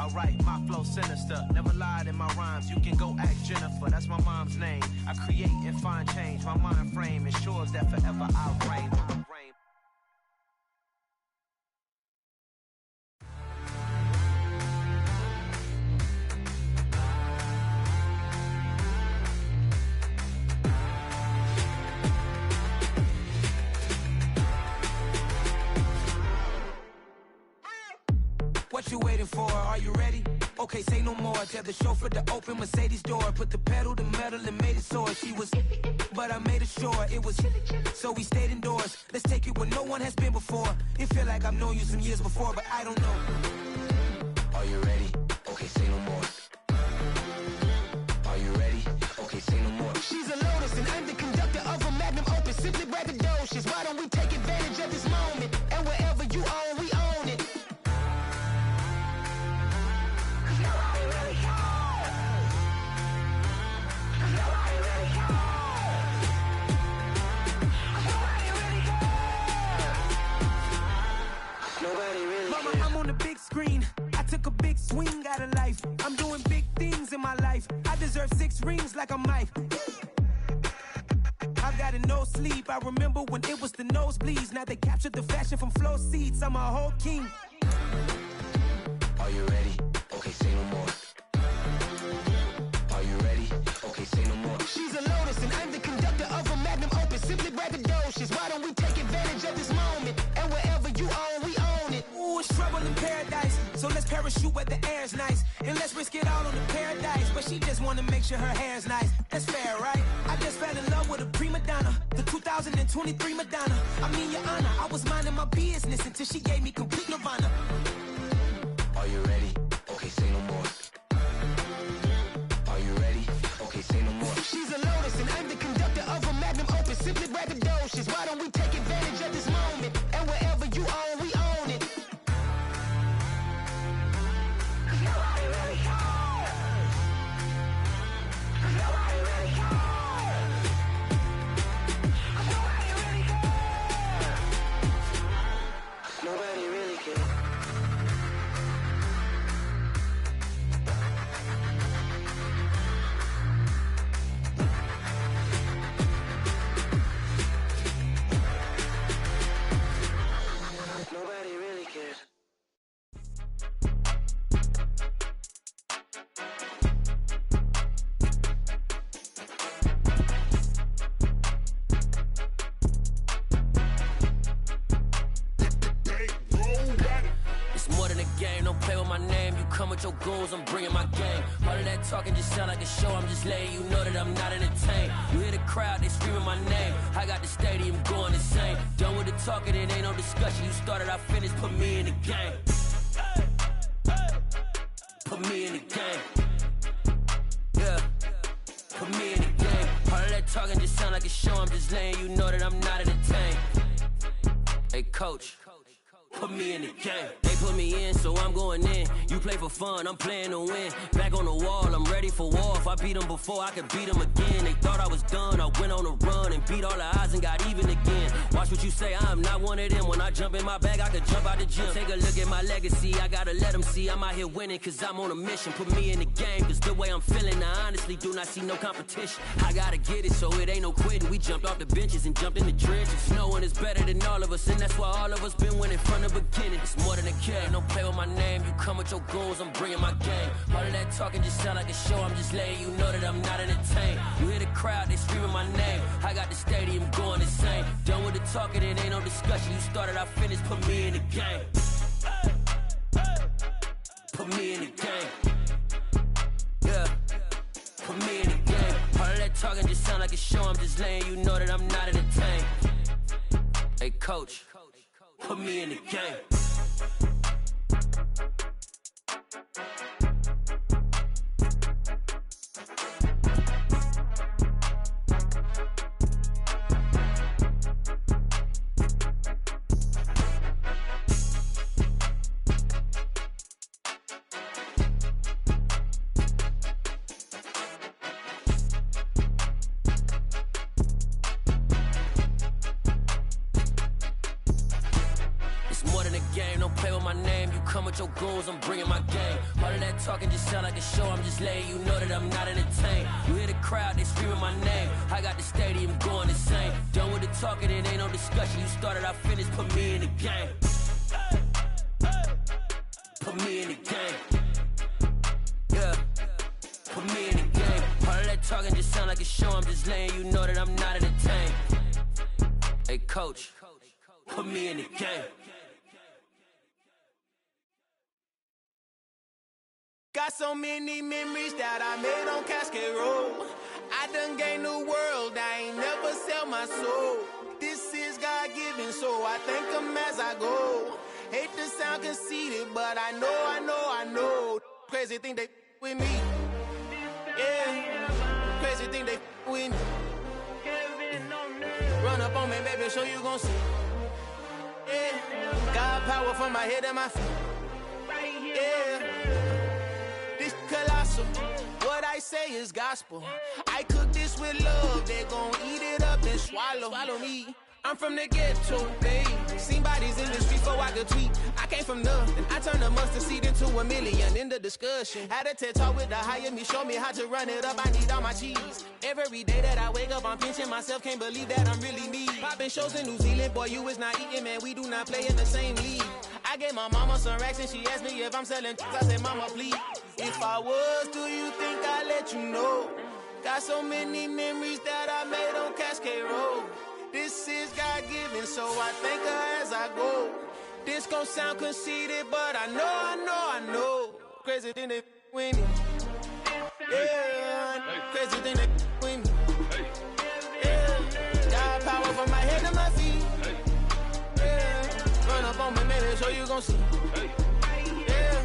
Alright, my flow sinister. Never lied in my rhymes. You can go ask Jennifer. That's my mom's name. I create and find change. My mind frame ensures that forever I'll reign. What you waiting for? Are you ready? Okay, say no more. Tell the chauffeur to open Mercedes door. Put the pedal to metal and made it soar. She was, but I made it sure it was. So we stayed indoors. Let's take it where no one has been before. It feel like I've known you some years before, but I don't know. Are you ready? Okay, say no more. Are you ready? Okay, say no more. She's a Lotus and I'm the conductor of a Magnum Opus. Simply braggadocious. Why don't we take advantage of this moment? And wherever you own, we own it. I'm on the big screen. I took a big swing out of life. I'm doing big things in my life. I deserve 6 rings like I'm Mike. I've got no sleep. I remember when it was the nosebleeds. Now they captured the fashion from flow seats. I'm a whole king. Are you ready? Okay, say no more. Are you ready? Okay, say no more. She's a Lotus and I'm the conductor of a Magnum Opus. Simply braggadocious. Why don't we take advantage of this moment? And wherever you own, we own it. Ooh, it's trouble in paradise. So let's parachute where the air's nice. And let's risk it all on the paradise. But she just wanna make sure her hair's nice. That's fair, right? I just fell in love with a prima donna. The 2023 Madonna. I mean, your honor, I was minding my business until she gave me complete nirvana. Are you ready? Okay, say no more. Are you ready? Okay, say no more. She's a Lotus and I'm the conductor of a Magnum Opus. Simply braggadocious. Why don't we take advantage of this moment? And wherever you own, we own it. Nobody really cares. Nobody really cares. Nobody really cares. Nobody really cares. Nobody really cares. It's more than a game, don't play with my name. You come with your goons, I'm bringing my game. All of that talking just sound like a show, I'm just letting you know that I'm not entertained. You hear the crowd, they screaming my name. I got the stadium going insane. Done with the talking, it ain't no discussion. You started, I finished, put me in the game. Put me in the game. Yeah, put me in the game. All of that talking just sound like a show, I'm just letting you know that I'm not entertained. Hey coach, put me in the game. They put me in, so I'm going in. You play for fun, I'm playing to win. Back on the wall, I'm ready for war. If I beat them before, I could beat them again. They thought I was done, I went on a run and beat all the odds and got even again. Watch what you say, I'm not one of them. When I jump in my bag, I could jump out the gym. Take a look at my legacy, I gotta let them see I'm out here winning, cause I'm on a mission. Put me in the game, cause the way I'm feeling, I honestly do not see no competition. I gotta get it, so it ain't no quitting. We jumped off the benches and jumped in the trenches. No one is better than all of us, and that's why all of us been winning from the beginning. It's more than a game, don't play with my name. You come with your goons, I'm bringing my game. All of that talking just sound like a show, I'm just letting you know that I'm not entertained. You hear the crowd, they screaming my name. I got the stadium going insane. Done with the talking, it ain't no discussion. You started, I finished, put me in the game. Put me in the game. Yeah, put me in the game. All of that talking just sound like a show, I'm just letting you know that I'm not entertained. Hey coach, put me in the game. play with my name, you come with your goons, I'm bringing my game. All of that talking just sound like a show, I'm just letting you know that I'm not entertained. You hear the crowd, they screaming my name. I got the stadium going insane. Done with the talking, it ain't no discussion. You started, I finished, put me in the game. Put me in the game. Yeah, put me in the game. All of that talking just sound like a show, I'm just letting you know that I'm not entertained. Hey coach, put me in the game. Got so many memories that I made on Cascade Road. I done gained the world, I ain't never sell my soul. This is God-given, so I thank him as I go. Hate to sound conceited, but I know. Crazy thing they with me. Yeah, crazy thing they with me. Run up on me, baby, show you gon' see. Yeah, God power from my head and my feet. Yeah, this colossal. What I say is gospel. I cook this with love, they gon' eat it up and swallow me. I'm from the ghetto, babe. Seen bodies in the streets so I could tweet. I came from nothing. I turned a mustard seed into a million in the discussion. Had a TED talk with the higher me, show me how to run it up. I need all my cheese. Every day that I wake up, I'm pinching myself. Can't believe that I'm really me. Popping shows in New Zealand, boy, you is not eating, man. We do not play in the same league. I gave my mama some racks and she asked me if I'm selling. I said, mama, please. If I was, do you think I'd let you know? Got so many memories that I made on Cascade Road. This is God-given, so I thank her as I go. This gon' sound conceited, but I know. Crazy thing they with me. Yeah, crazy thing they with me. Yeah, got power from my head to my feet. Yeah, run up on me, baby, so you gon' see. Yeah.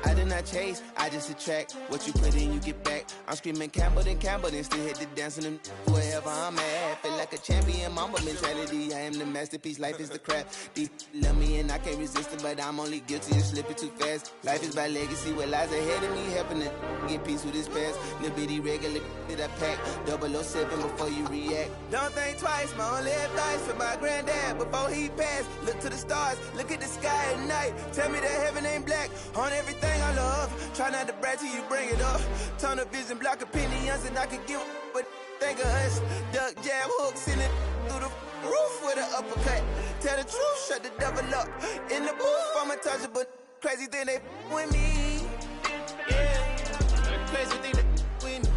I did not chase, I just attract. What you put in, you get back. I'm screaming Campbell, then still hit the dance and wherever I'm at. Feel like a champion, mama mentality. I am the masterpiece, life is the crap. Deep love me and I can't resist it, but I'm only guilty of slipping too fast. Life is by legacy, what lies ahead of me, helping to get peace with this past. Little bitty regular that I pack, 007 before you react. Don't think twice, my only advice for my granddad before he passed. Look to the stars, look at the sky at night. Tell me that heaven ain't black on everything I love. Try not to brag till you bring it up. Turn the vision, block opinions, and I could give but think of us. Duck, jab, hooks in it through the roof with an uppercut. Tell the truth, shut the devil up. In the booth, I'm untouchable. Crazy thing they with me. Yeah, crazy thing they with me.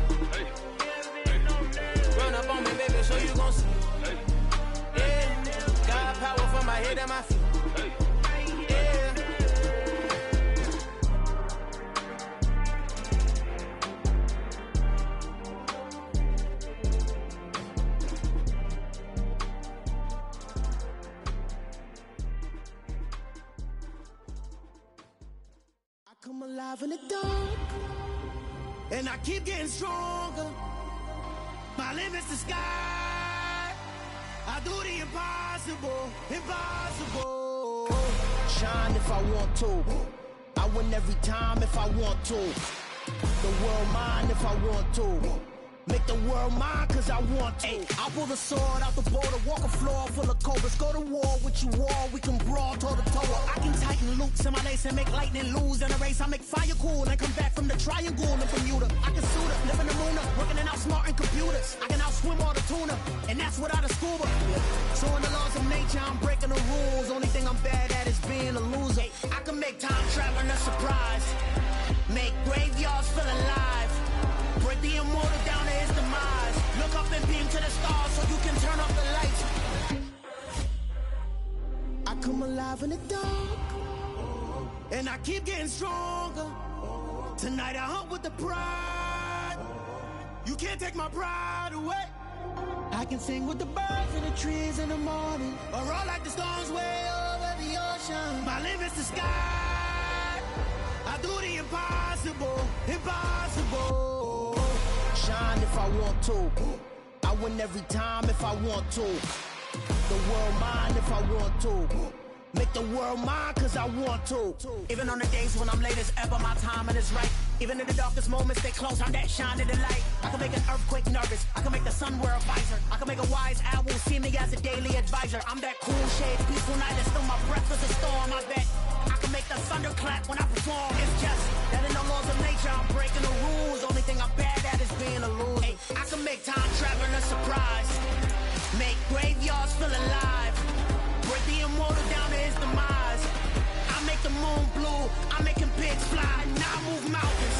Run up on me, baby, so you gon' see. Yeah, got power from my head and my feet. I'm alive in the dark, and I keep getting stronger. My limit's the sky. I do the impossible. Shine if I want to. I win every time if I want to. The world mine if I want to. Make the world mine cause I want to. Ay, I'll pull the sword out the border, walk a floor full of cobras. Go to war with you all, we can brawl toe to toe. I can tighten loops in my lace and make lightning lose in a race. I make fire cool and come back from the triangle in Bermuda. I can suit up, live in the moon, working and outsmarting computers. I can outswim all the tuna, and that's without a scuba. So in the laws of nature, I'm breaking the rules. Only thing I'm bad at is being a loser. I can make time traveling a surprise, make graveyards feel alive. Break the immortal down to his demise. Look up and beam to the stars so you can turn off the lights. I come alive in the dark, and I keep getting stronger. Tonight I hunt with the pride. You can't take my pride away. I can sing with the birds and the trees in the morning, or roll like the storms way over the ocean. My limit's the sky. I do the impossible. Shine if I want to. I win every time if I want to. The world mine if I want to. Make the world mine, cause I want to. Even on the days when I'm late as ever, my timing is right. Even in the darkest moments, they close, I'm that shine in the light. I can make an earthquake nervous, I can make the sun wear a visor. I can make a wise owl see me as a daily advisor. I'm that cool shade, peaceful night, and still my breath is a storm, I bet. I can make the thunder clap when I perform. It's just that in the laws of nature, I'm breaking the rules. Only thing I'm bad at is being a loser. Hey, I can make time traveling a surprise. Make graveyards feel alive. Break the immortal down to his demise. I make the moon blue, I'm making pigs fly. Now I move mountains.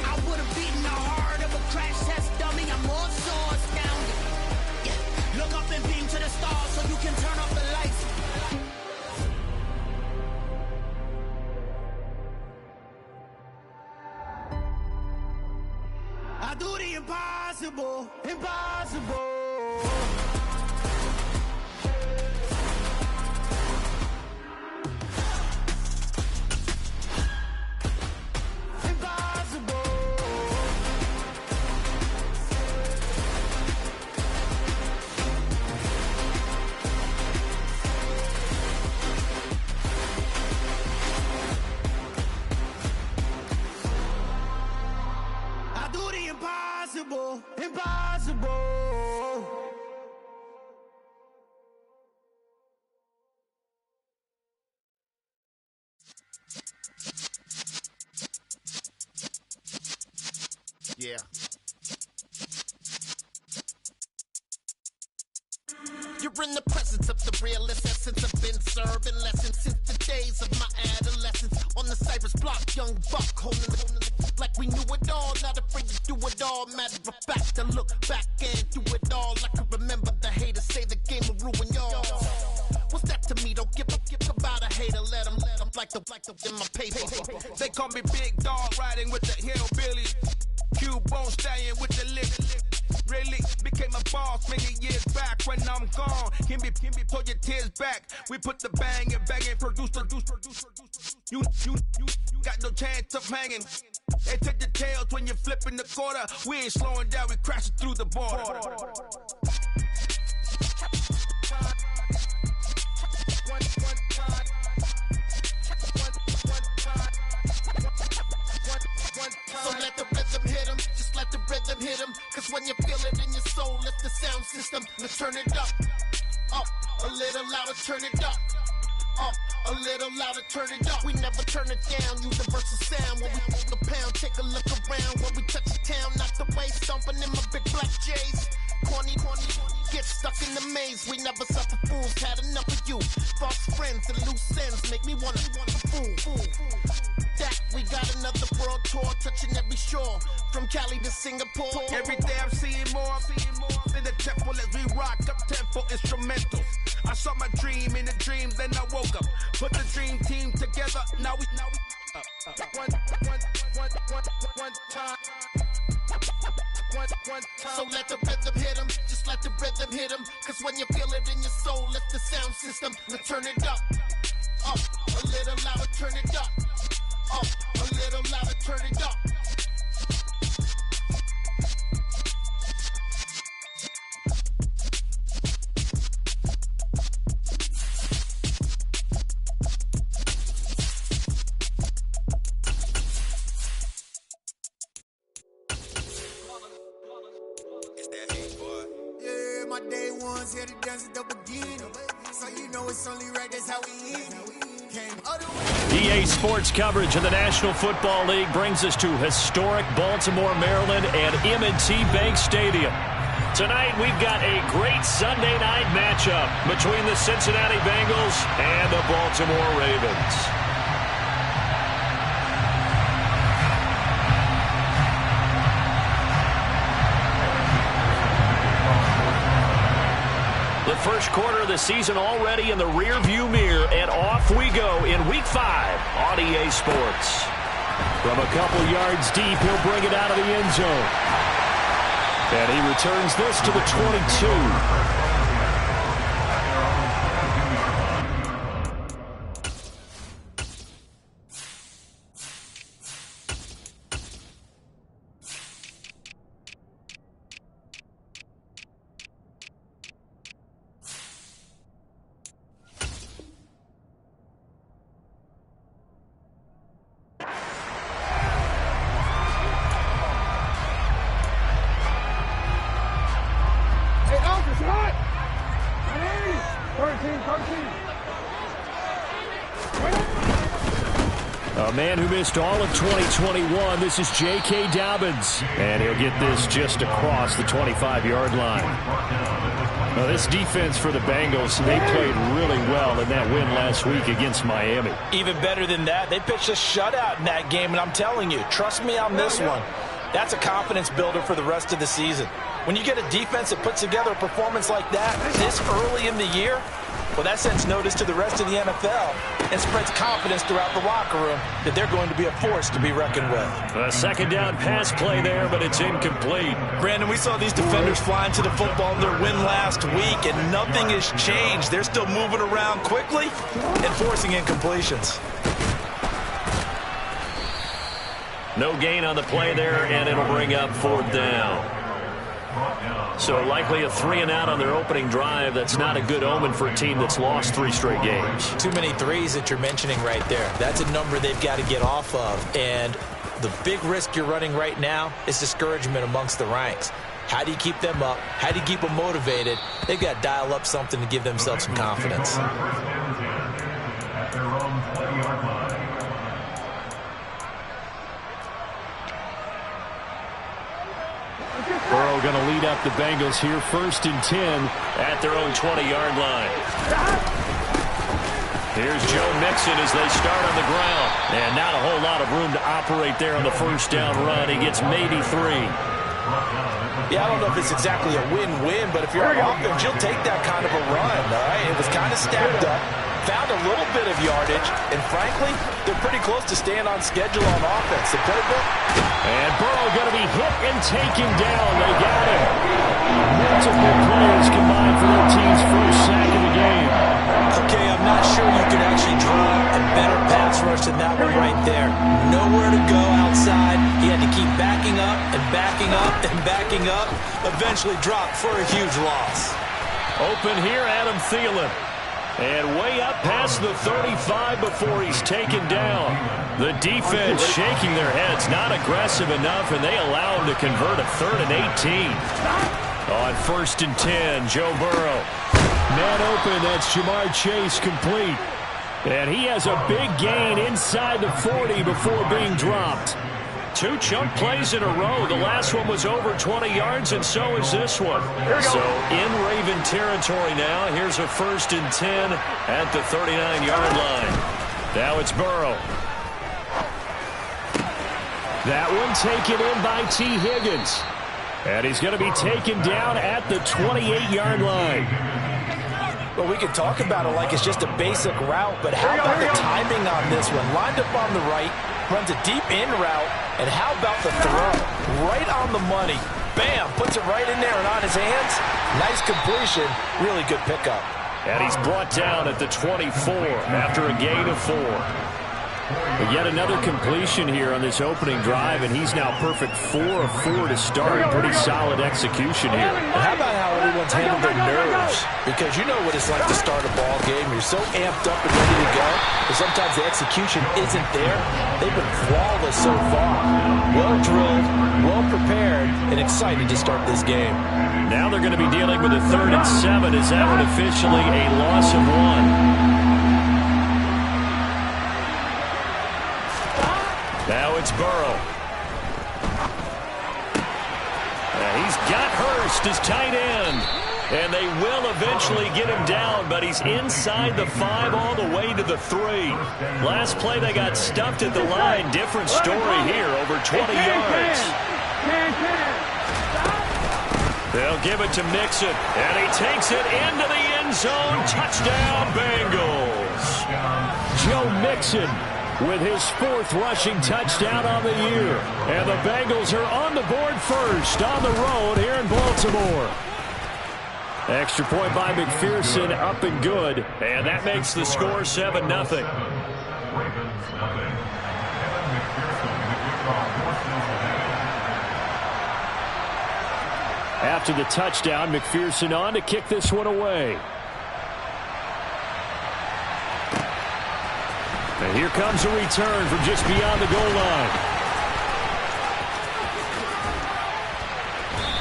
I would have beaten the heart of a crash test dummy. I'm more so astounded. Yeah. Look up and beam to the stars so you can turn off the lights. I do the impossible, impossible. Impossible, impossible. Yeah. You're in the presence of the realest essence. I've been serving lessons since the days of my adolescence. On the Cypress block, young buck holding the like we knew it all, not afraid to do it all. Matter of fact, to look back and do it all. I can remember the haters say the game will ruin y'all. What's that to me? Don't give about a hater. Let them like the in my paper. They call me Big Dog, riding with the hillbilly. Q-Bone stallion with the lip. Really became a boss many years back. When I'm gone, can be pull your tears back. We put the bang and produce. You got no chance of hanging. They take the tails when you're flipping the quarter. We ain't slowing down, we crashing through the border. So let the rhythm hit 'em, just let the rhythm hit 'em. Cause when you feel it in your soul, lift the sound system. Let's turn it up, a little louder, turn it up. A little louder, turn it up. We never turn it down, universal sound. When we move the pound, take a look around. When we touch the town, knock the way, stomping in my big black J's. Corny, get stuck in the maze. We never suffer fools, had enough of you. False friends and loose ends make me wanna fool. That we got another world tour, touching every shore, from Cali to Singapore. Every day I'm seeing more in the temple as we rock up tempo instrumentals. I saw my dream in a dream, then I woke up. Put the dream team together, now we one time. So let the rhythm hit 'em, just let the rhythm hit 'em. Cause when you feel it in your soul, lift the sound system. Let's turn it up, a little louder, turn it up. A little louder, turn it up. Yeah, my day ones here to dance at the beginning. So you know it's only right, that's how we eat. EA Sports coverage of the National Football League brings us to historic Baltimore, Maryland and M&T Bank Stadium. Tonight, we've got a great Sunday night matchup between the Cincinnati Bengals and the Baltimore Ravens. The first quarter of the season already in the rear-view mirror, and off we go in Week 5 on EA Sports. From a couple yards deep, he'll bring it out of the end zone. And he returns this to the 22. A man who missed all of 2021. This is J.K. Dobbins. And he'll get this just across the 25-yard line. Now, this defense for the Bengals, they played really well in that win last week against Miami. Even better than that, they pitched a shutout in that game, and I'm telling you, trust me on this one, that's a confidence builder for the rest of the season. When you get a defense that puts together a performance like that this early in the year, well, that sends notice to the rest of the NFL and spreads confidence throughout the locker room that they're going to be a force to be reckoned with. A second down pass play there, but it's incomplete. Brandon, we saw these defenders flying to the football in their win last week, and nothing has changed. They're still moving around quickly and forcing incompletions. No gain on the play there, and it'll bring up 4th down. So likely a 3-and-out on their opening drive. That's not a good omen for a team that's lost 3 straight games. Too many threes that you're mentioning right there. That's a number they've got to get off of. And the big risk you're running right now is discouragement amongst the ranks. How do you keep them up? How do you keep them motivated? They've got to dial up something to give themselves some confidence. Burrow going to lead up the Bengals here, 1st and 10 at their own 20-yard line. Here's Joe Mixon as they start on the ground. And not a whole lot of room to operate there on the 1st down run. He gets maybe 3. Yeah, I don't know if it's exactly a win-win, but if you're on offense, you'll take that kind of a run, all right? It was kind of stacked up, found a little bit of yardage, and frankly, they're pretty close to staying on schedule on offense. The playbook. And Burrow going to be hit and taken down. They got him. Multiple players combined for their team's first sack of the game. Okay, I'm not sure you could actually draw a better pass rush than that one right there. Nowhere to go outside. He had to keep backing up and backing up and backing up. Eventually dropped for a huge loss. Open here, Adam Thielen. And way up past the 35 before he's taken down. The defense shaking their heads, not aggressive enough, and they allow him to convert a 3rd and 18. On 1st and 10, Joe Burrow. Man open, that's Jamar Chase complete. And he has a big gain inside the 40 before being dropped. 2 chunk plays in a row. The last one was over 20 yards, and so is this one. So in Raven territory now. Here's a 1st and 10 at the 39-yard line. Now it's Burrow. That one taken in by T. Higgins. And he's going to be taken down at the 28-yard line. Well, we can talk about it like it's just a basic route, but how about the timing on this one? Lined up on the right, runs a deep in route, and how about the throw? Right on the money. Bam, puts it right in there and on his hands. Nice completion, really good pickup. And he's brought down at the 24 after a gain of 4. But yet another completion here on this opening drive, and he's now perfect 4 of 4 to start. Pretty solid execution here. And how about how everyone's handled their nerves? Because you know what it's like to start a ball game. You're so amped up and ready to go, but sometimes the execution isn't there. They've been flawless so far. Well drilled, well prepared, and excited to start this game. Now they're going to be dealing with a 3rd and 7. Is that one officially a loss of 1? Now it's Burrow. He's got Hurst as tight end. And they will eventually get him down, but he's inside the 5 all the way to the 3. Last play they got stuffed at the line. Different story here, over 20 yards. They'll give it to Mixon, and he takes it into the end zone. Touchdown, Bengals. Joe Mixon with his 4th rushing touchdown on the year. And the Bengals are on the board first on the road here in Baltimore. Extra point by McPherson, up and good. And that makes the score 7-0. After the touchdown, McPherson on to kick this one away. And here comes a return from just beyond the goal line.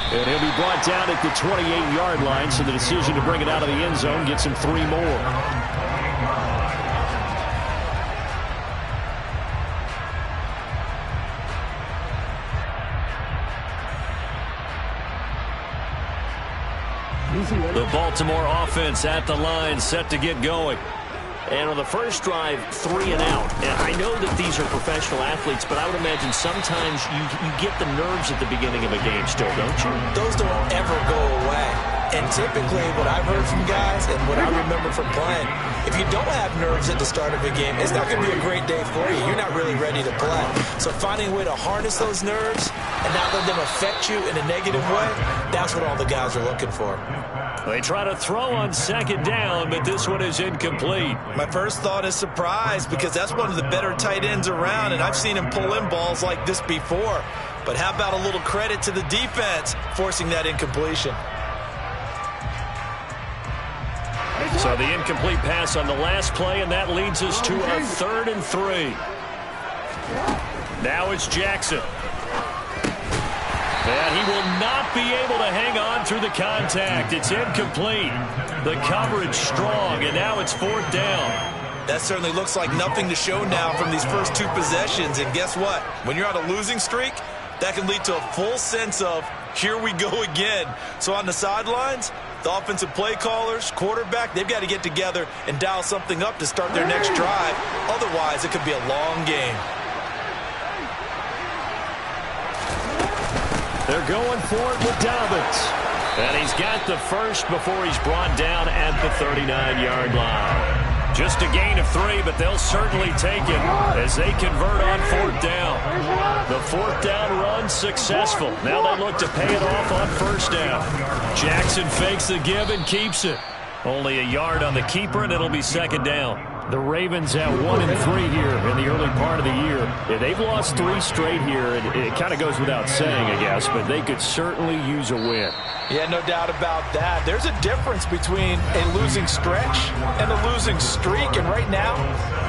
And he'll be brought down at the 28-yard line, so the decision to bring it out of the end zone gets him 3 more. The Baltimore offense at the line, set to get going. And on the first drive, 3 and out. And I know that these are professional athletes, but I would imagine sometimes you get the nerves at the beginning of a game still, don't you? Those don't ever go away. And typically what I've heard from guys and what I remember from playing, if you don't have nerves at the start of a game, it's not going to be a great day for you. You're not really ready to play. So finding a way to harness those nerves and not let them affect you in a negative way, that's what all the guys are looking for. They try to throw on second down, but this one is incomplete. My first thought is surprise because that's one of the better tight ends around, and I've seen him pull in balls like this before. But how about a little credit to the defense forcing that incompletion? So the incomplete pass on the last play, and that leads us to a 3rd and 3. Now it's Jackson. And he will not be able to hang on through the contact. It's incomplete. The coverage strong, and now it's 4th down. That certainly looks like nothing to show now from these first 2 possessions. And guess what? When you're on a losing streak, that can lead to a full sense of, here we go again. So on the sidelines, the offensive play callers, quarterback, they've got to get together and dial something up to start their next drive. Otherwise, it could be a long game. They're going for it with Dobbins. And he's got the first before he's brought down at the 39-yard line. Just a gain of 3, but they'll certainly take it as they convert on 4th down. The 4th down run successful. Now they look to pay it off on 1st down. Jackson fakes the give and keeps it. Only a yard on the keeper, and it'll be 2nd down. The Ravens at 1-3 here in the early part of the year. Yeah, they've lost 3 straight here, and it kind of goes without saying, I guess, but they could certainly use a win. Yeah, no doubt about that. There's a difference between a losing stretch and a losing streak, and right now,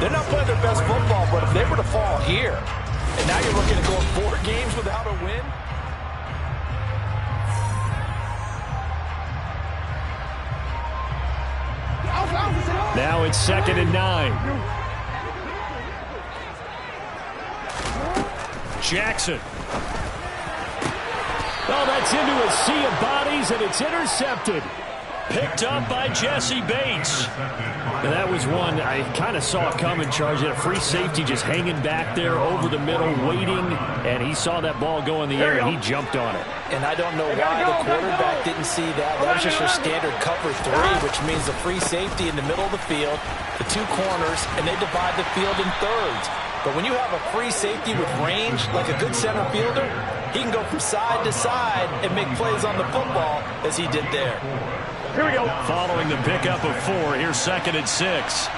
they're not playing their best football, but if they were to fall here, and now you're looking at going 4 games without a win, now it's 2nd and 9. Jackson. Oh, that's into a sea of bodies, and it's intercepted. Picked up by Jesse Bates. And that was one I kind of saw coming, Charge. Had a free safety just hanging back there over the middle, waiting, and he saw that ball go in the air, and he jumped on it. And I don't know why the quarterback didn't see that. That was just your standard cover 3, which means the free safety in the middle of the field, the 2 corners, and they divide the field in thirds. But when you have a free safety with range, like a good center fielder, he can go from side to side and make plays on the football as he did there. Here we go. Following the pickup of 4, here's 2nd and 6.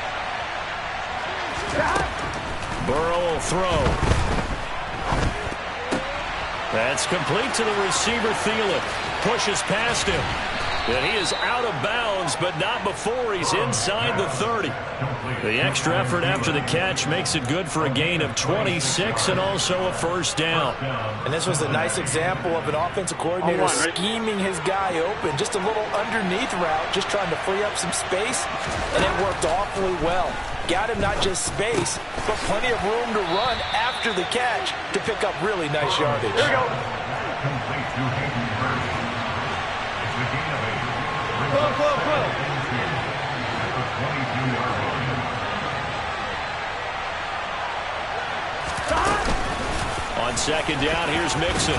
Burrow will throw. That's complete to the receiver, Thielen. Pushes past him. And he is out of bounds, but not before he's inside the 30. The extra effort after the catch makes it good for a gain of 26 and also a 1st down. And this was a nice example of an offensive coordinator scheming his guy open. Just a little underneath route, just trying to free up some space, and it worked awfully well. Got him not just space, but plenty of room to run after the catch to pick up really nice yardage. Here we go. On 2nd down, here's Mixon.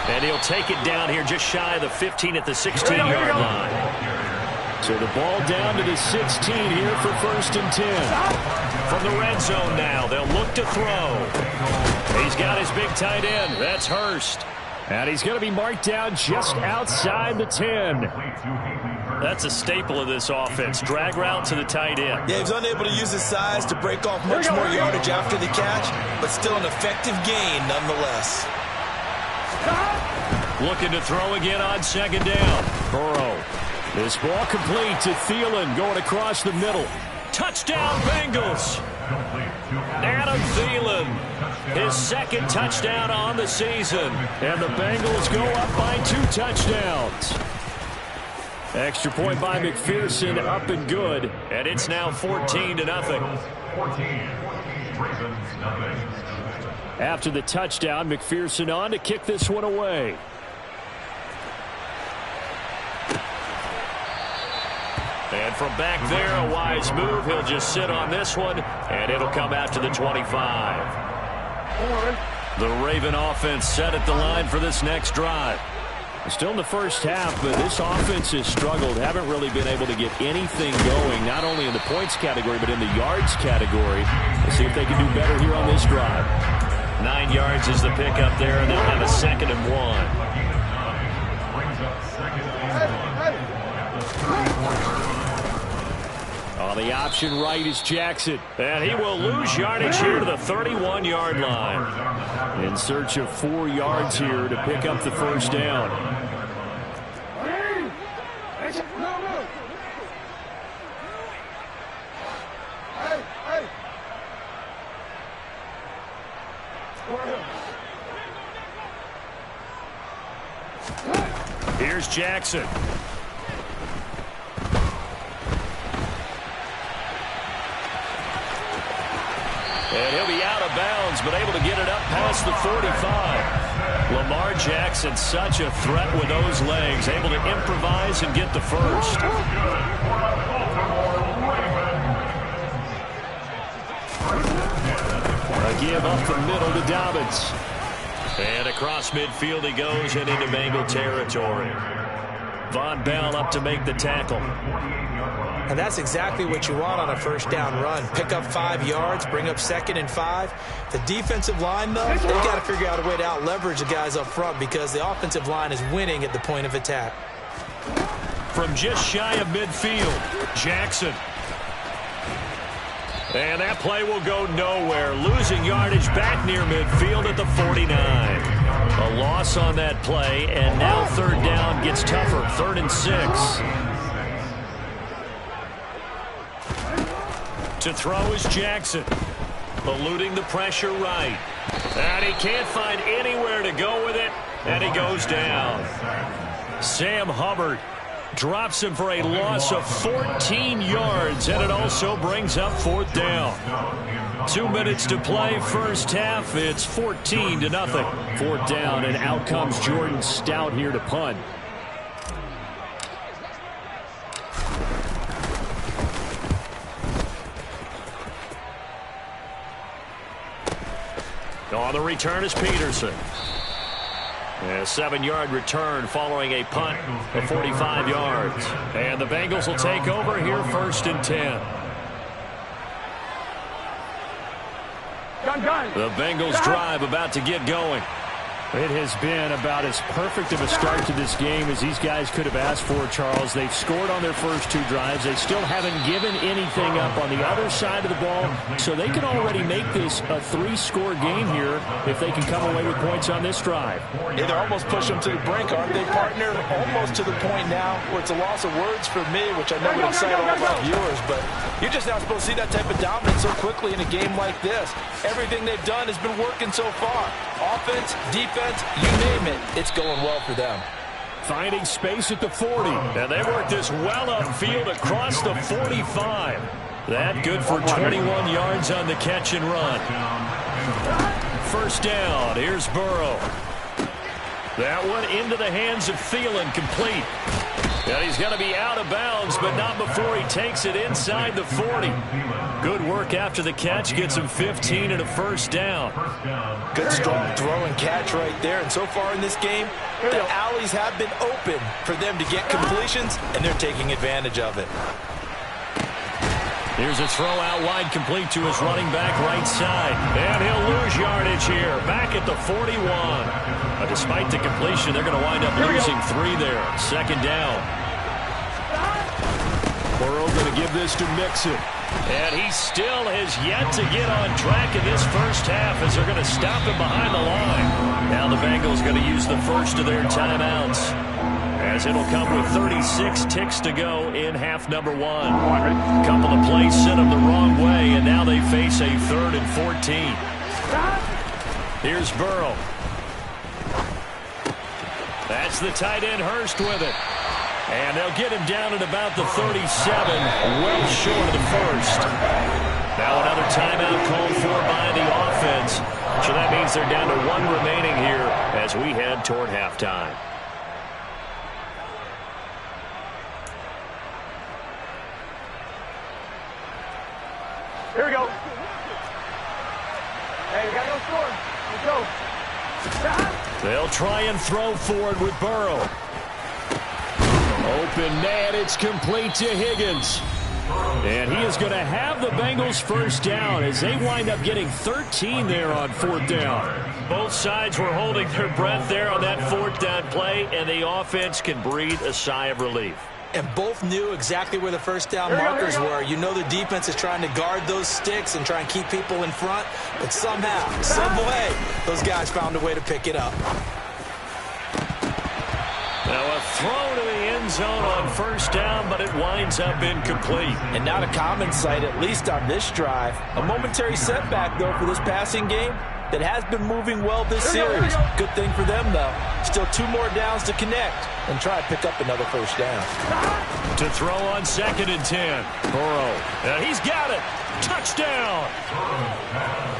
And he'll take it down here just shy of the 15 at the 16-yard line. So the ball down to the 16 here for 1st and 10. From the red zone now, they'll look to throw. He's got his big tight end. That's Hurst. And he's going to be marked down just outside the 10. That's a staple of this offense. Drag route to the tight end. Yeah, he's unable to use his size to break off much more yardage after the catch, but still an effective gain nonetheless. Looking to throw again on 2nd down. Burrow. This ball complete to Thielen going across the middle. Touchdown, Bengals. Adam Thielen, his 2nd touchdown on the season. And the Bengals go up by 2 touchdowns. Extra point by McPherson, up and good. And it's now 14-0. After the touchdown, McPherson on to kick this one away. from back there, a wise move. He'll just sit on this one, and it'll come out to the 25. The Raven offense set at the line for this next drive. Still in the first half, but this offense has struggled. Haven't really been able to get anything going, not only in the points category, but in the yards category. Let's see if they can do better here on this drive. 9 yards is the pickup there, and they'll have a 2nd and 1. On the option right is Jackson, and he will lose yardage here to the 31-yard line. In search of 4 yards here to pick up the first down. Here's Jackson. And he'll be out of bounds, but able to get it up past the 45. Lamar Jackson, such a threat with those legs, able to improvise and get the first. A give up the middle to Dobbins. And across midfield he goes and into Bengal territory. Von Bell up to make the tackle. And that's exactly what you want on a first down run. Pick up 5 yards, bring up 2nd and 5. The defensive line, though, they've got to figure out a way to out-leverage the guys up front because the offensive line is winning at the point of attack. From just shy of midfield, Jackson. And that play will go nowhere. Losing yardage back near midfield at the 49. A loss on that play, and now 3rd down gets tougher. 3rd and 6. To throw is Jackson, eluding the pressure right. And he can't find anywhere to go with it, and he goes down. Sam Hubbard drops him for a loss of 14 yards, and it also brings up 4th down. 2 minutes to play, first half. It's 14-0. 4th down, and out comes Jordan Stout here to punt. On the return is Peterson. A 7-yard return following a punt of 45 yards. And the Bengals will take over here 1st and 10. The Bengals drive about to get going. It has been about as perfect of a start to this game as these guys could have asked for, Charles. They've scored on their first 2 drives. They still haven't given anything up on the other side of the ball, so they can already make this a 3-score game here if they can come away with points on this drive. Yeah, they're almost pushing them to the brink, aren't they, partner? Almost to the point now where it's a loss of words for me, which I know would excite all of our viewers, but you're just not supposed to see that type of dominance so quickly in a game like this. Everything they've done has been working so far. Offense, defense, you name it, it's going well for them. Finding space at the 40. And they work this well upfield across the 45. That good for 21 yards on the catch and run. First down, here's Burrow. That one into the hands of Thielen, complete. And he's going to be out of bounds, but not before he takes it inside the 40. Good work after the catch, gets him 15 and a first down. Good strong throw and catch right there. And so far in this game, the alleys have been open for them to get completions, and they're taking advantage of it. Here's a throw out wide, complete to his running back right side. And he'll lose yardage here, back at the 41. Despite the completion, they're going to wind up losing 3 there. Second down. Burrow going to give this to Mixon. And he still has yet to get on track in this first half as they're going to stop him behind the line. Now the Bengals going to use the first of their timeouts, as it'll come with 36 ticks to go in half number 1. Couple of plays sent them the wrong way, and now they face a 3rd and 14. Here's Burrow. That's the tight end Hurst with it. And they'll get him down at about the 37, well short of the first. Now another timeout called for by the offense. So that means they're down to 1 remaining here as we head toward halftime. go. Hey, we got no score. Let's go. They'll try and throw forward with Burrow. Open man, it's complete to Higgins. And he is going to have the Bengals first down as they wind up getting 13 there on fourth down. Both sides were holding their breath there on that fourth down play, and the offense can breathe a sigh of relief. And both knew exactly where the first down markers were. You know the defense is trying to guard those sticks and try and keep people in front, but somehow, some way, those guys found a way to pick it up. Now a throw to the end zone on first down, but it winds up incomplete. And not a common sight, at least on this drive. A momentary setback, though, for this passing game that has been moving well this series. Good thing for them, though. Still 2 more downs to connect and try to pick up another first down. To throw on 2nd and 10. Burrow. And he's got it. Touchdown.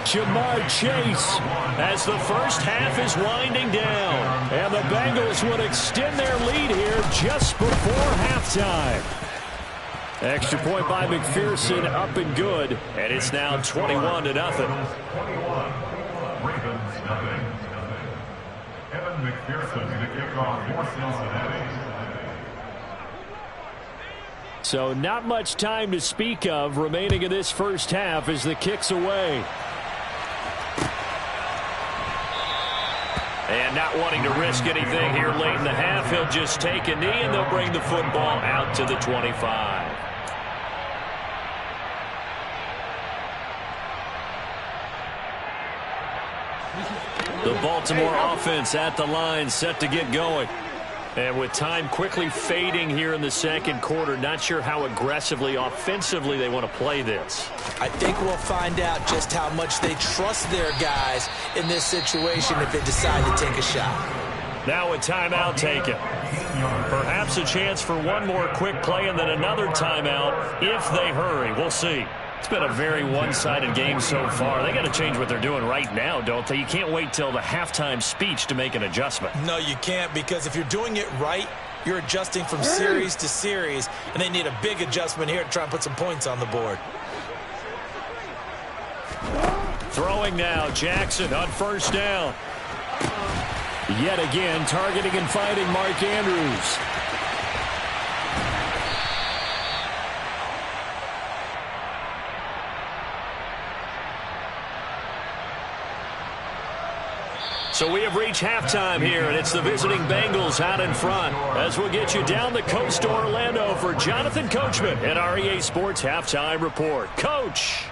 Jamar Chase as the first half is winding down. And the Bengals would extend their lead here just before halftime. Extra point by McPherson, up and good. And it's now 21-0. 21. Ravens, nothing. Evan McPherson to kick off for Cincinnati. So not much time to speak of remaining in this first half as the kick's away. And not wanting to risk anything here late in the half, he'll just take a knee and they'll bring the football out to the 25. The Baltimore offense at the line, set to get going. And with time quickly fading here in the second quarter, not sure how aggressively, offensively they want to play this. I think we'll find out just how much they trust their guys in this situation if they decide to take a shot. Now a timeout taken. Perhaps a chance for one more quick play and then another timeout if they hurry. We'll see. It's been a very one-sided game so far. They got to change what they're doing right now, don't they? You can't wait till the halftime speech to make an adjustment. No, you can't, because if you're doing it right, you're adjusting from series to series, and they need a big adjustment here to try and put some points on the board. Throwing now, Jackson on first down. Yet again, targeting and finding Mark Andrews. So we have reached halftime here, and it's the visiting Bengals out in front. As we'll get you down the coast to Orlando for Jonathan Coachman and our EA Sports Halftime Report. Coach.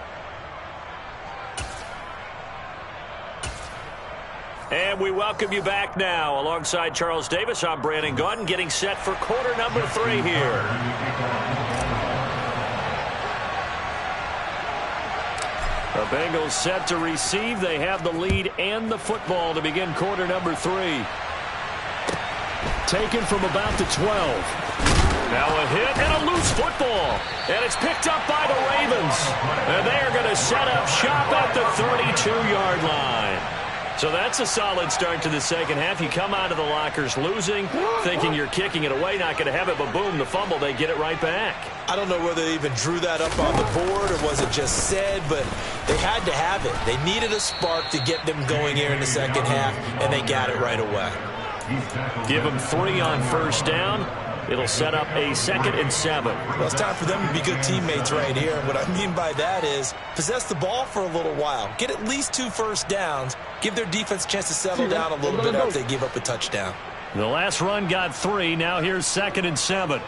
And we welcome you back now. Alongside Charles Davis, I'm Brandon Gaudin, getting set for quarter number 3 here. The Bengals set to receive. They have the lead and the football to begin quarter number 3. Taken from about the 12. Now a hit and a loose football. And it's picked up by the Ravens. And they are going to set up shop at the 32-yard line. So that's a solid start to the second half. You come out of the lockers losing, thinking you're kicking it away, not going to have it, but boom, the fumble, they get it right back. I don't know whether they even drew that up on the board or was it just said, but they had to have it. They needed a spark to get them going here in the second half, and they got it right away. Give them 3 on first down. It'll set up a 2nd and 7. Well, it's time for them to be good teammates right here. And what I mean by that is possess the ball for a little while. Get at least 2 first downs. Give their defense a chance to settle down a little bit after they give up a touchdown. The last run got 3. Now here's 2nd and 7.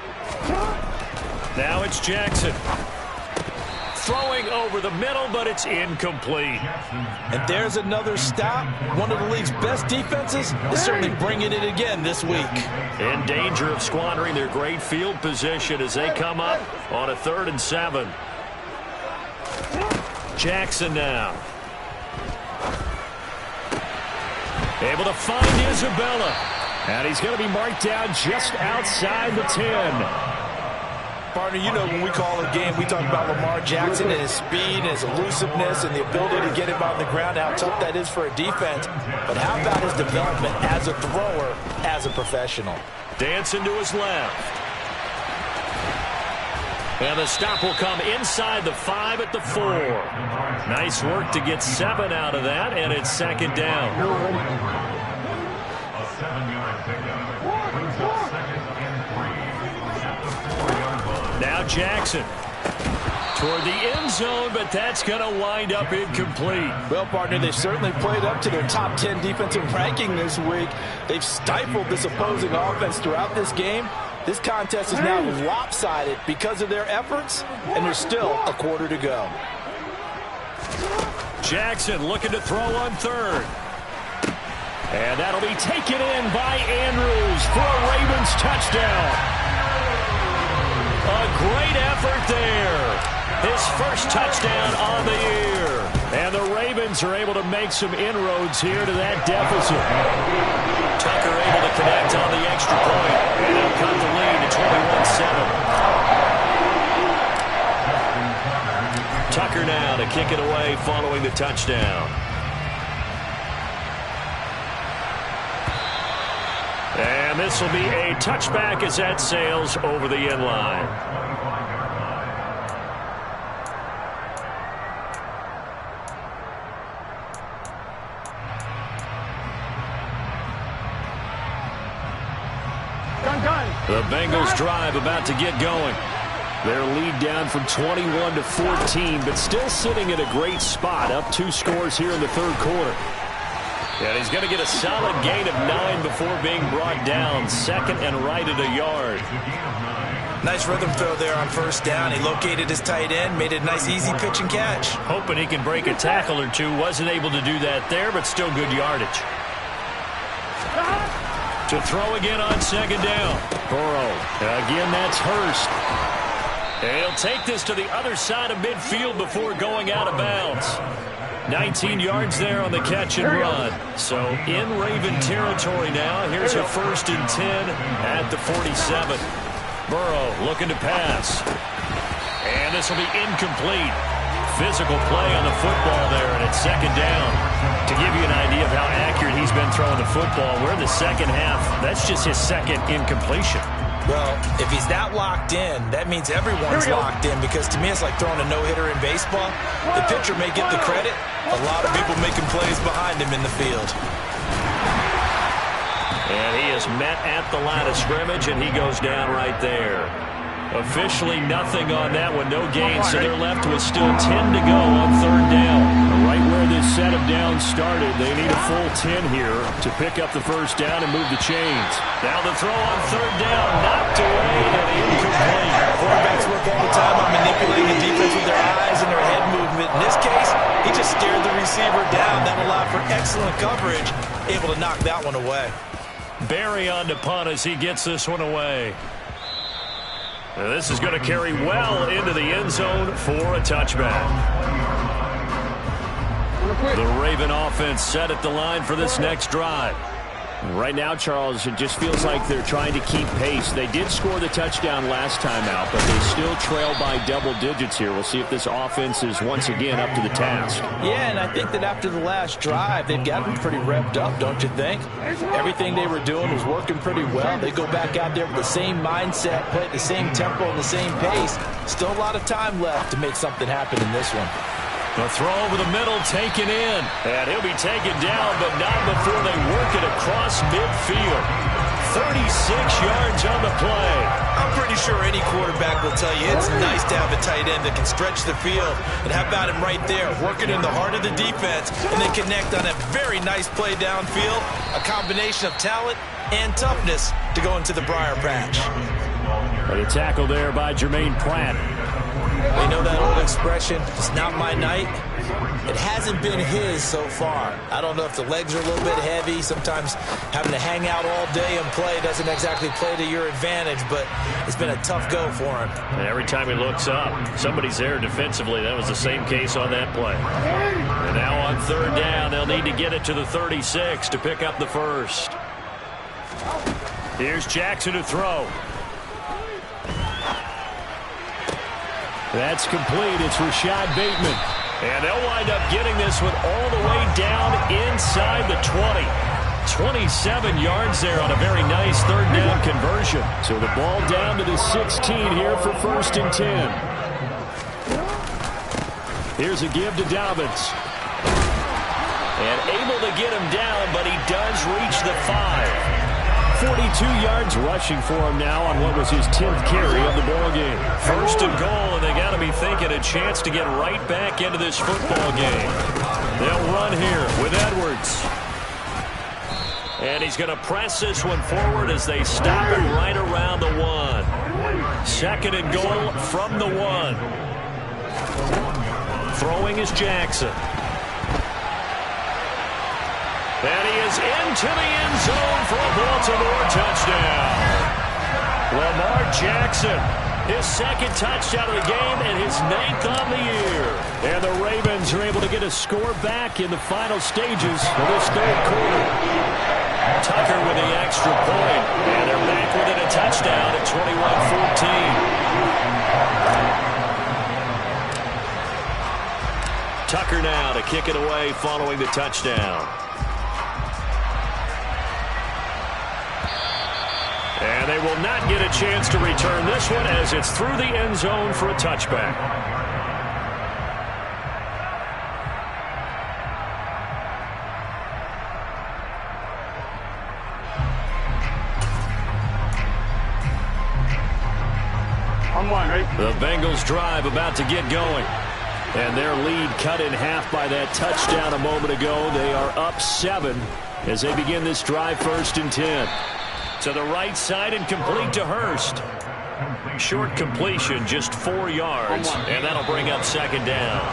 Now it's Jackson. Throwing over the middle, but it's incomplete. And there's another stop. One of the league's best defenses is certainly bringing it again this week. In danger of squandering their great field position as they come up on a 3rd and 7. Jackson now. Able to find Isabella. And he's going to be marked down just outside the 10. Partner, you know when we call a game, we talk about Lamar Jackson and his speed and his elusiveness and the ability to get him on the ground, how tough that is for a defense. But how about his development as a thrower, as a professional? Dancing to his left. And the stop will come inside the 5 at the 4. Nice work to get 7 out of that, and it's second down. A 7-yard pickup brings up 2nd and 3 at the 4-yard line. Now Jackson toward the end zone, but that's going to wind up incomplete. Well, partner, they've certainly played up to their top 10 defensive ranking this week. They've stifled this opposing offense throughout this game. This contest is now lopsided because of their efforts, and there's still a quarter to go. Jackson looking to throw on 3rd. And that'll be taken in by Andrews for a Ravens touchdown. A great effort there. His first touchdown on the year. And the Ravens are able to make some inroads here to that deficit. Tucker able to connect on the extra point. And they'll cut the lead to 21-7. Tucker now to kick it away following the touchdown. And this will be a touchback as that sails over the end line. The Bengals drive about to get going. Their lead down from 21 to 14, but still sitting in a great spot, up 2 scores here in the 3rd quarter. And he's going to get a solid gain of 9 before being brought down. 2nd and right at a yard. Nice rhythm throw there on 1st down. He located his tight end, made it a nice easy pitch and catch. Hoping he can break a tackle or two. Wasn't able to do that there, but still good yardage. To throw again on 2nd down. Burrow. Again, that's Hurst. And he'll take this to the other side of midfield before going out of bounds. 19 yards there on the catch and run. So in Raven territory now. Here's a 1st and 10 at the 47. Burrow looking to pass. And this will be incomplete. Physical play on the football there, and it's 2nd down. To give you an idea of how accurate he's been throwing the football, we're in the 2nd half. That's just his 2nd incompletion. Well, if he's that locked in, that means everyone's locked in, because to me it's like throwing a no-hitter in baseball. The pitcher may get the credit. A lot of people making plays behind him in the field. And he is met at the line of scrimmage, and he goes down right there. Officially nothing on that one, no gain, so they're left with still 10 to go on 3rd down. Right where this set of downs started, they need a full 10 here to pick up the 1st down and move the chains. Now the throw on 3rd down, knocked away and incomplete. Quarterbacks work all the time on manipulating the defense with their eyes and their head movement. In this case, he just stared the receiver down. That allowed for excellent coverage, able to knock that one away. Barry on to punt as he gets this one away. And this is going to carry well into the end zone for a touchback. The Raven offense set at the line for this next drive. Right now, Charles, it just feels like they're trying to keep pace. They did score the touchdown last time out, but they still trail by double digits here. We'll see if this offense is once again up to the task. Yeah, and I think that after the last drive, they've gotten pretty revved up, don't you think? Everything they were doing was working pretty well. They go back out there with the same mindset, play at the same tempo and the same pace. Still a lot of time left to make something happen in this one. The throw over the middle taken in. And he'll be taken down, but not before they work it across midfield. 36 yards on the play. I'm pretty sure any quarterback will tell you it's nice to have a tight end that can stretch the field. And how about him right there, working in the heart of the defense, and then connect on a very nice play downfield. A combination of talent and toughness to go into the briar patch. And a tackle there by Jermaine Pratt. We know that old expression, it's not my night. It hasn't been his so far. I don't know if the legs are a little bit heavy. Sometimes having to hang out all day and play doesn't exactly play to your advantage, but it's been a tough go for him. And every time he looks up, somebody's there defensively. That was the same case on that play. And now on 3rd down, they'll need to get it to the 36 to pick up the 1st. Here's Jackson to throw. That's complete. It's Rashad Bateman. And they'll wind up getting this one all the way down inside the 20. 27 yards there on a very nice third down conversion. So the ball down to the 16 here for 1st and 10. Here's a give to Dobbins. And able to get him down, but he does reach the 5. 42 yards rushing for him now on what was his 10th carry of the ball game. 1st and goal, and they got to be thinking a chance to get right back into this football game. They'll run here with Edwards. And he's going to press this one forward as they stop it right around the 1. 2nd and goal from the 1. Throwing is Jackson. And he is into the end zone for a Baltimore touchdown. Lamar Jackson, his 2nd touchdown of the game and his 9th on the year. And the Ravens are able to get a score back in the final stages of this 3rd quarter. Tucker with the extra point, and they're back within a touchdown at 21-14. Tucker now to kick it away following the touchdown. And they will not get a chance to return this one as it's through the end zone for a touchback. The Bengals drive about to get going. And their lead cut in half by that touchdown a moment ago. They are up 7 as they begin this drive 1st and 10. To the right side and complete to Hurst. Short completion, just 4 yards, and that'll bring up 2nd down.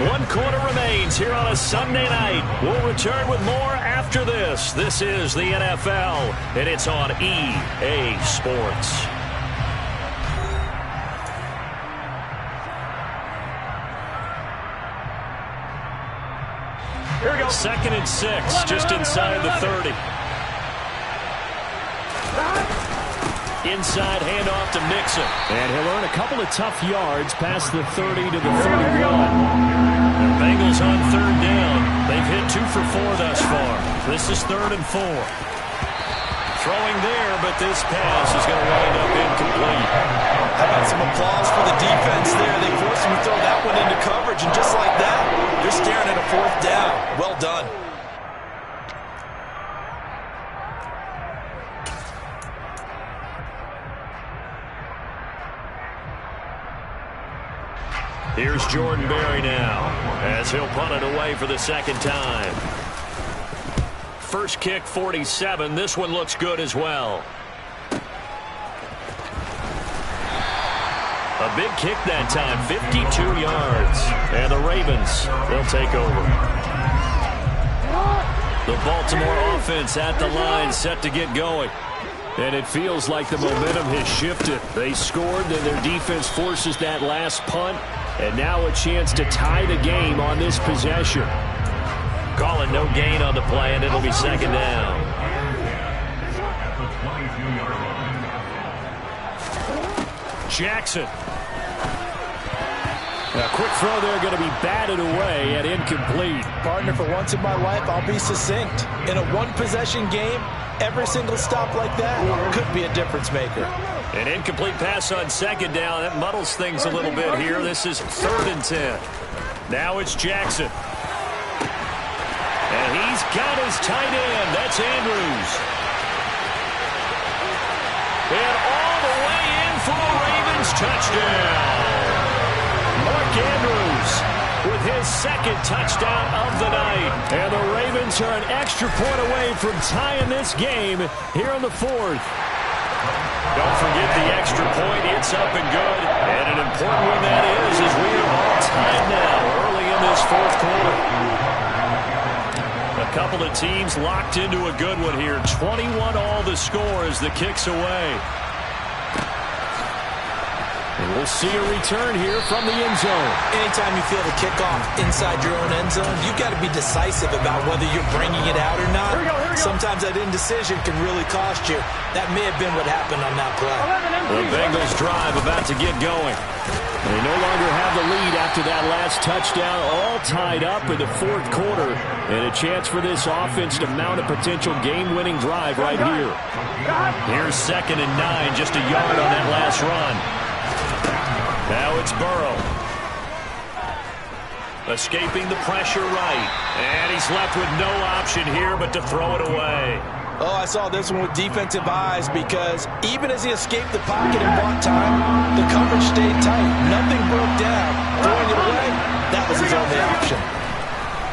1 quarter remains here on a Sunday night. We'll return with more after this. This is the NFL, and it's on EA Sports. Here we go. 2nd and 6, just inside the 30. Inside handoff to Mixon. And he'll earn a couple of tough yards past the 30 to the 31. The Bengals on 3rd down. They've hit 2 for 4 thus far. This is 3rd and 4. Throwing there, but this pass is going to wind up incomplete. How about some applause for the defense there? They forced him to throw that one into coverage, and just like that, they're staring at a 4th down. Well done. Here's Jordan Berry now as he'll punt it away for the 2nd time. First kick 47. This one looks good as well. A big kick that time, 52 yards. And the Ravens, they'll take over. The Baltimore offense at the line, set to get going. And it feels like the momentum has shifted. They scored, then their defense forces that last punt. And now a chance to tie the game on this possession. Calling no gain on the play, and it'll be 2nd down. Jackson. A quick throw there, going to be batted away and incomplete. Partner, for once in my life, I'll be succinct. In a one-possession game, every single stop like that could be a difference maker. An incomplete pass on 2nd down. That muddles things a little bit here. This is 3rd and 10. Now it's Jackson. And he's got his tight end. That's Andrews. And all the way in for the Ravens touchdown. Mark Andrews with his 2nd touchdown of the night. And the Ravens are an extra point away from tying this game here in the 4th. Don't forget the extra point. It's up and good. And an important one that is, as we are all tied now early in this 4th quarter. A couple of teams locked into a good one here. 21 all the score as the kick's away. And we'll see a return here from the end zone. Anytime you feel the kickoff inside your own end zone, you've got to be decisive about whether you're bringing it out or not. Here we go. Sometimes that indecision can really cost you. That may have been what happened on that play. The Bengals drive about to get going. They no longer have the lead after that last touchdown, all tied up in the fourth quarter, and a chance for this offense to mount a potential game-winning drive right here. Here's 2nd and 9, just a yard on that last run. Now it's Burrow. Escaping the pressure right, and he's left with no option here but to throw it away. Oh, I saw this one with defensive eyes because even as he escaped the pocket and bought time, the coverage stayed tight. Nothing broke down. Throwing it away, that was his only option.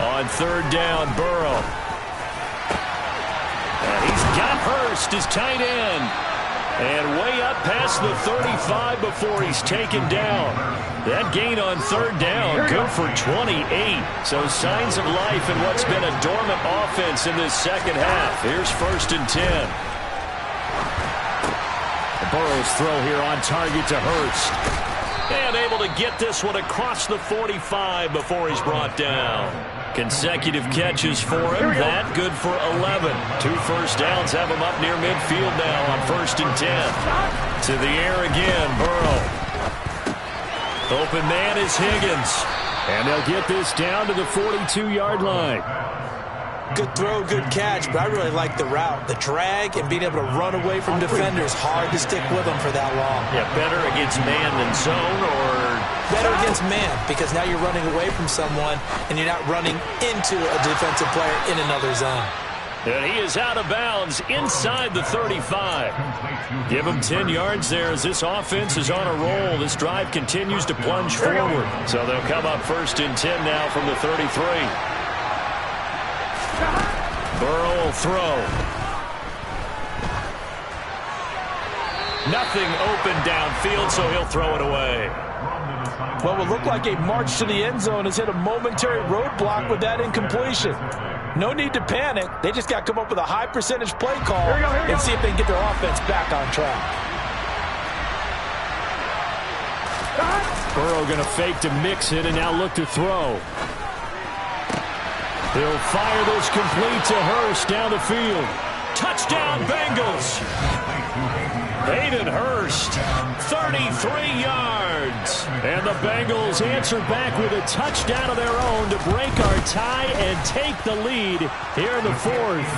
On 3rd down, Burrow. And he's got Hurst, his tight end. And way up past the 35 before he's taken down. That gain on 3rd down, good for 28. So signs of life in what's been a dormant offense in this second half. Here's 1st and 10. Burrow's throw here on target to Hurst. And able to get this one across the 45 before he's brought down. Consecutive catches for him. That good for 11. 2 first downs have him up near midfield now on 1st and 10. To the air again, Burrow. Open man is Higgins. And they'll get this down to the 42-yard line. Good throw, good catch, but I really like the route. The drag and being able to run away from defenders. Hard to stick with them for that long. Yeah, better against man than zone, or better against man, because now you're running away from someone and you're not running into a defensive player in another zone. And he is out of bounds inside the 35. Give him 10 yards there as this offense is on a roll. This drive continues to plunge forward. So they'll come up 1st and 10 now from the 33. Burrow will throw. Nothing open downfield, so he'll throw it away. Well, it looked like a march to the end zone has hit a momentary roadblock with that incompletion. No need to panic. They just got to come up with a high percentage play call and see if they can get their offense back on track. Burrow going to fake to mix it and now look to throw. He'll fire this complete to Hurst down the field. Touchdown, Bengals. Hayden Hurst, 33 yards. And the Bengals answer back with a touchdown of their own to break our tie and take the lead here in the 4th.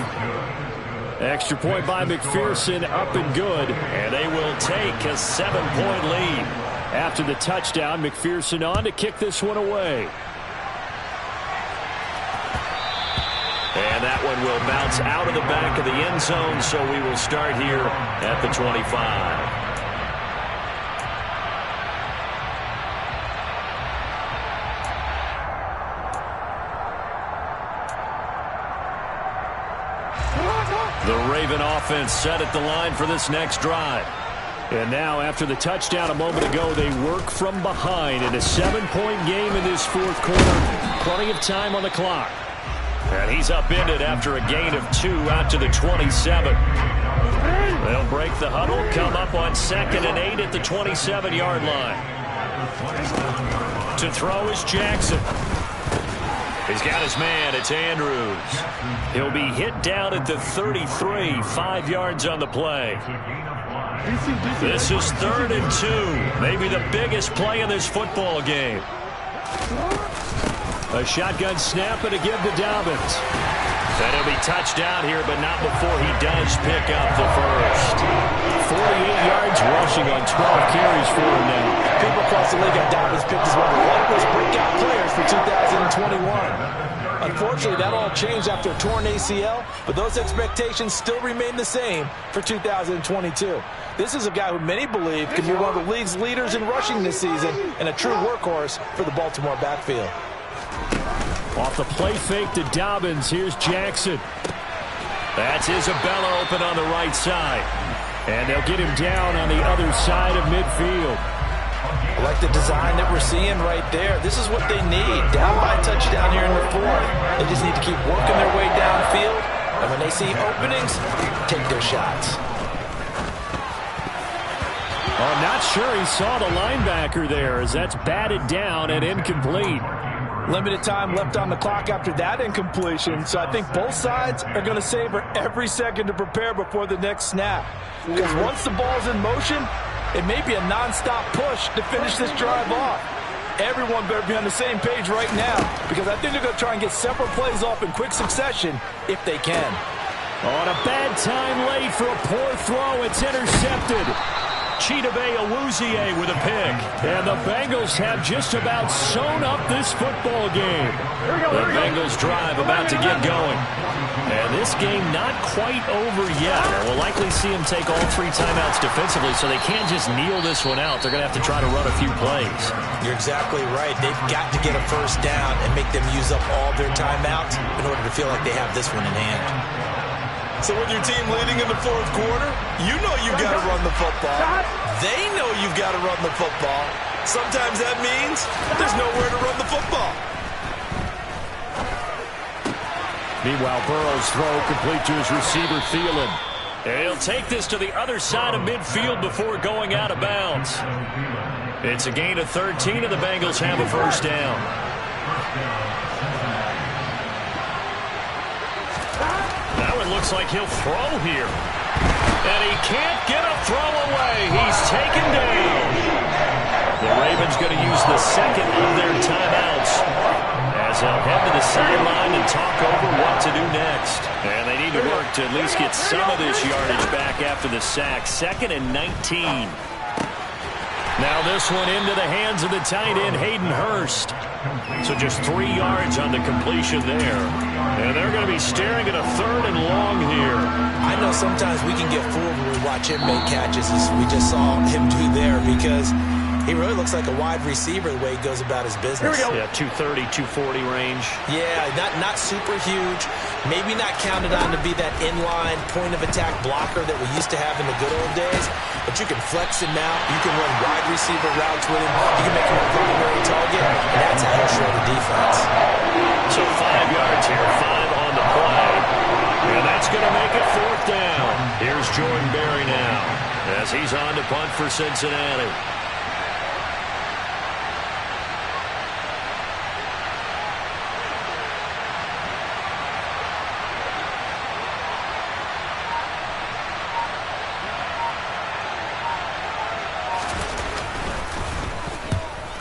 Extra point by McPherson, up and good. And they will take a 7-point lead. After the touchdown, McPherson on to kick this one away. And that one will bounce out of the back of the end zone, so we will start here at the 25. The Raven offense set at the line for this next drive. And now, after the touchdown a moment ago, they work from behind in a 7-point game in this 4th quarter. Plenty of time on the clock. And he's upended after a gain of 2 out to the 27. They'll break the huddle, come up on 2nd and 8 at the 27-yard line. To throw is Jackson. He's got his man. It's Andrews. He'll be hit down at the 33, 5 yards on the play. This is 3rd and 2. Maybe the biggest play in this football game. A shotgun snap and a give to Dobbins. And he'll be touched down here, but not before he does pick up the first. 48 yards rushing on 12 carries for him now. People across the league have Dobbins picked as one of the likeliest breakout players for 2021. Unfortunately, that all changed after a torn ACL, but those expectations still remain the same for 2022. This is a guy who many believe could be one of the league's leaders in rushing this season and a true workhorse for the Baltimore backfield. Off the play fake to Dobbins. Here's Jackson. That's Isabella open on the right side. And they'll get him down on the other side of midfield. I like the design that we're seeing right there. This is what they need. Down by a touchdown here in the 4th. They just need to keep working their way downfield. And when they see openings, take their shots. Oh, not sure he saw the linebacker there as that's batted down and incomplete. Limited time left on the clock after that incompletion, so I think both sides are going to savor every second to prepare before the next snap. Because once the ball's in motion, it may be a nonstop push to finish this drive off. Everyone better be on the same page right now, because I think they're going to try and get several plays off in quick succession if they can. On a bad time late for a poor throw, it's intercepted. Chidobe Awuzie with a pick. And the Bengals have just about sewn up this football game. The Bengals drive about to get going. And this game not quite over yet. We'll likely see them take all 3 timeouts defensively, so they can't just kneel this one out. They're going to have to try to run a few plays. You're exactly right. They've got to get a first down and make them use up all their timeouts in order to feel like they have this one in hand. So with your team leading in the fourth quarter, you know you've got to run the football. They know you've got to run the football. Sometimes that means there's nowhere to run the football. Meanwhile, Burrow's throw complete to his receiver, Thielen. And he'll take this to the other side of midfield before going out of bounds. It's a gain of 13, and the Bengals have a first down. Looks like he'll throw here. And he can't get a throw away. He's taken down. The Ravens going to use the second of their timeouts as they'll head to the sideline and talk over what to do next. And they need to work to at least get some of this yardage back after the sack. 2nd and 19. Now this one into the hands of the tight end, Hayden Hurst. So just 3 yards on the completion there. And they're going to be staring at a 3rd and long here. I know sometimes we can get fooled when we watch him make catches, as we just saw him do there, because he really looks like a wide receiver the way he goes about his business. Here we go. Yeah, 230, 240 range. Yeah, not super huge. Maybe not counted on to be that inline point-of-attack blocker that we used to have in the good old days. But you can flex him out. You can run wide receiver routes with him. You can make him a primary target, and that's how you show the defense. So 5 yards here, 5 on the play. And that's going to make it 4th down. Here's Jordan Berry now as he's on to punt for Cincinnati.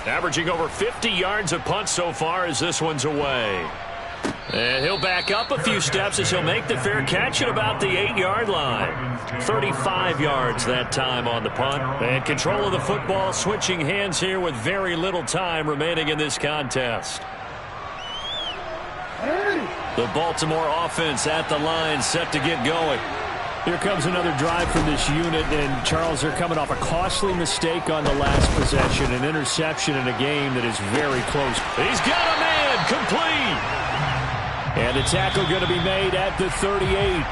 Averaging over 50 yards a punt so far as this one's away. And he'll back up a few steps as he'll make the fair catch at about the 8-yard line. 35 yards that time on the punt. And control of the football switching hands here with very little time remaining in this contest. The Baltimore offense at the line set to get going. Here comes another drive from this unit, and Charles, are coming off a costly mistake on the last possession, an interception in a game that is very close. He's got a man, complete! And the tackle going to be made at the 38.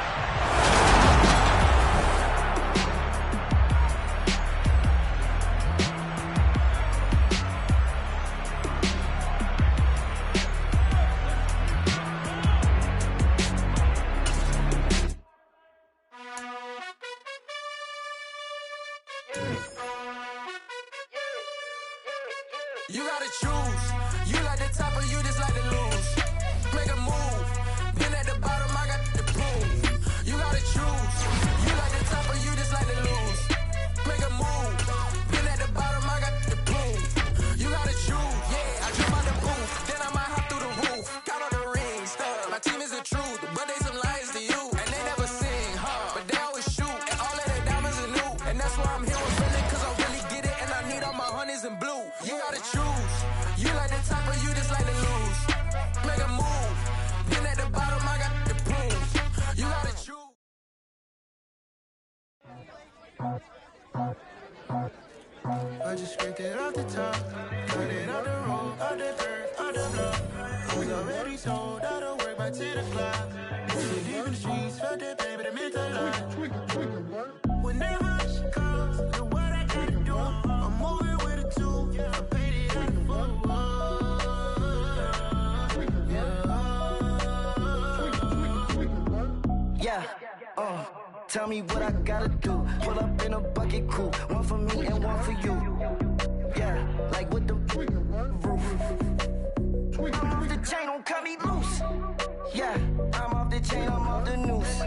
You gotta choose. You like the top or you just like to lose. Make a move. Been at the bottom, I got the proof. You gotta choose. You like the top or you just like to lose. Make a move. Been at the bottom, I got the proof. You gotta choose. Yeah, I jump out the booth. Then I might hop through the roof. Count all the rings. Stuff. My team is the truth, but they some liars to you. And they never sing, but they always shoot. And all of their diamonds are new. And that's why I'm here with Philly, cause I really get it. And I need all my honeys in blue. You gotta choose. You like the top or you just like to lose. Make a move. Then at the bottom, I got the proof. You gotta choose. I just scraped it off the top. Cut it off the road, off the dirt, off the block. I was already told I don't work by 10 o'clock. Leaving the streets, felt that pain, but it meant a lot. When they rush calls, look what I gotta do. I'm moving with a tool. I paid it at the fuck. Tell me what I gotta do. Pull up in a bucket crew. One for me and one for you. Yeah, like with the roof. I'm off the chain, don't cut me loose. Yeah, I'm off the chain, I'm off the noose.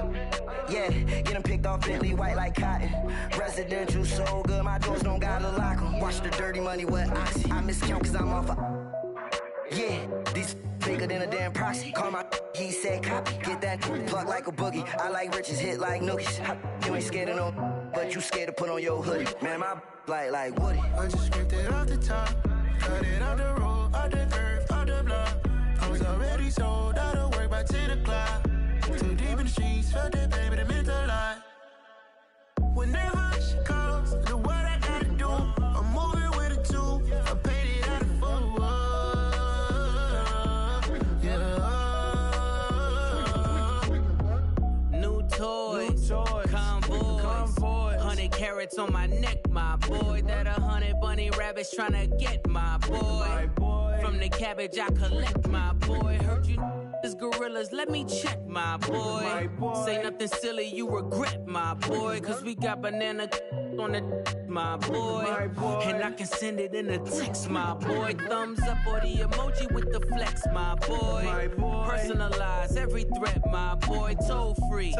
Yeah, getting picked off Bentley white like cotton. Residential so good, my doors don't gotta lock 'em. Watch the dirty money with Oxy. I miscount cause I'm off yeah, these bigger than a damn proxy. Call my he said copy. Get that plug like a boogie. I like riches, hit like nookies. You ain't scared of no, but you scared to put on your hoodie. Man, my like Woody. I just scraped it off the top. Cut it off the road, off the curve, off the block. I was already sold out of work by 10 o'clock. Too deep in the streets, felt that baby, that meant a lot. When that hush comes, the what I gotta do, I'm moving with a two. I paid it out of full. Yeah. New toys, convoys, 100 carats on my neck, my boy. That 100 bunny rabbits tryna get my boy. From the cabbage I collect, my boy. Heard you is gorillas, let me check, my boy. Say nothing silly, you regret, my boy. Cause we got banana on the my boy. And I can send it in a text, my boy. Thumbs up or the emoji with the flex, my boy. Personalize every threat, my boy. Toll free,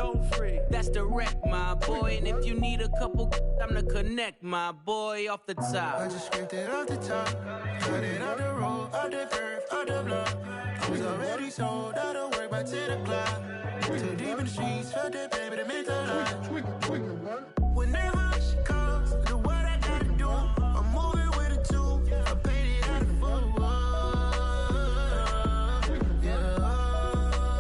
that's direct, my boy. And if you need a couple, I'm the connect, my boy. Off the top, I just scraped it off the top. Cut it off the road, off the curve, off the block. I was already sold out of work by 10 o'clock. Too deep in the streets, felt that baby, that meant a lot. When that hush comes, the what I gotta do, I'm moving with a two. I paid it out of full. Yeah.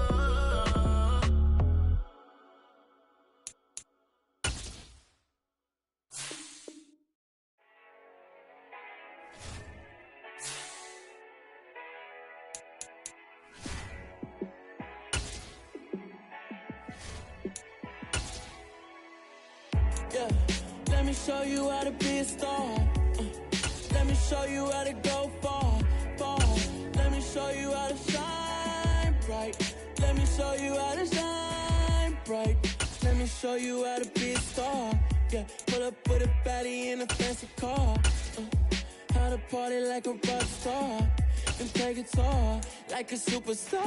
yeah. Let me show you how to be a star. Let me show you how to go far, far. Let me show you how to shine bright. Let me show you how to shine bright. Let me show you how to be a star. Yeah, pull up with a baddie in a fancy car. How to party like a rock star and play guitar like a superstar.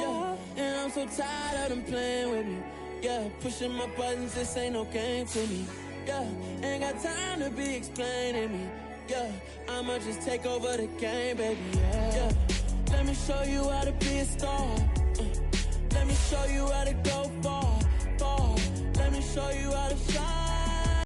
Yeah, and I'm so tired of them playing with me. Yeah, pushing my buttons, this ain't no game to me. Yeah, ain't got time to be explaining me. Yeah, I'ma just take over the game, baby. Yeah, let me show you how to be a star. Let me show you how to go far, far. Let me show you how to shine